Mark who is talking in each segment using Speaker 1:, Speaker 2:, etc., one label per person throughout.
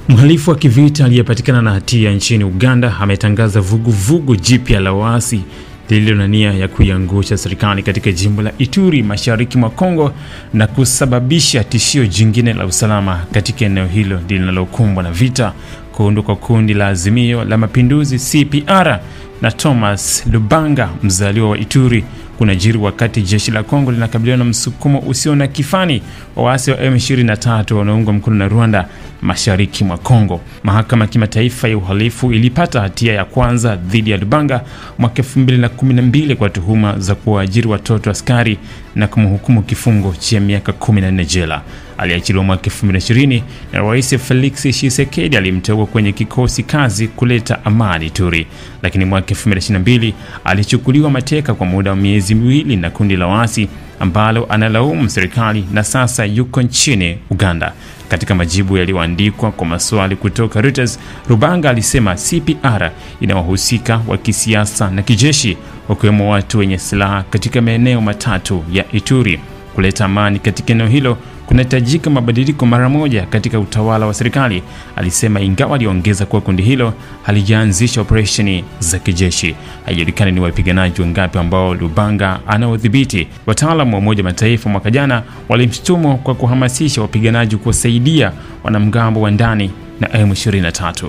Speaker 1: Mhalifu wa kivita aliyepatikana na hatia nchini Uganda ametangaza vuguvugu jipya la waasi lililo na nia ya kuiangusha serikali katika jimbo la Ituri mashariki mwa Kongo na kusababisha tishio jingine la usalama katika eneo hilo linalokumbwa na vita. Kuundwa kwa kundi la Azimio la Mapinduzi CPR na Thomas Lubanga, mzaliwa wa Ituri, kunajiri wakati jeshi la Kongo linakabiliana na msukumo usio na kifani wa waasi wa M23 wanaoungwa mkono na Rwanda mashariki mwa Kongo. Mahakama ya Kimataifa ya Uhalifu ilipata hatia ya kwanza dhidi ya Lubanga mwaka 2012 kwa tuhuma za kuwaajiri watoto askari na kumhukumu kifungo cha miaka 14 jela. Aliachiliwa mwaka 2020 na Rais Felix Tshisekedi alimteua kwenye kikosi kazi kuleta amani Ituri, lakini mwaka 2022 alichukuliwa mateka kwa muda wa miezi miwili na kundi la waasi ambalo analaumu serikali na sasa yuko nchini Uganda. Katika majibu yaliyoandikwa kwa maswali kutoka Reuters, Lubanga alisema CPR inawahusika wa kisiasa na kijeshi, wakiwemo watu wenye silaha katika maeneo matatu ya Ituri. Kuleta amani katika eneo hilo kunahitajika mabadiliko mara moja katika utawala wa serikali, alisema, ingawa aliongeza kuwa kundi hilo halijaanzisha operesheni za kijeshi. Haijulikani ni wapiganaji wangapi ambao Lubanga anaodhibiti. Wataalamu wa Umoja wa Mataifa mwaka jana walimshtumu kwa kuhamasisha wapiganaji kusaidia wanamgambo wa ndani na M23.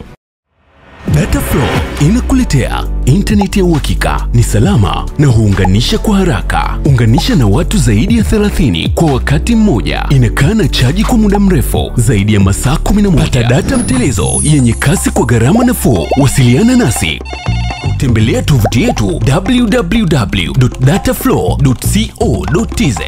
Speaker 2: Dataflow inakuletea internet ya uhakika, ni salama na huunganisha kwa haraka. Unganisha na watu zaidi ya 30 kwa wakati mmoja. Inakaa na chaji kwa muda mrefu zaidi ya masaa 11. Pata data mtelezo yenye kasi kwa gharama nafuu. Wasiliana nasi. Tembelea tovuti yetu www.dataflow.co.tz.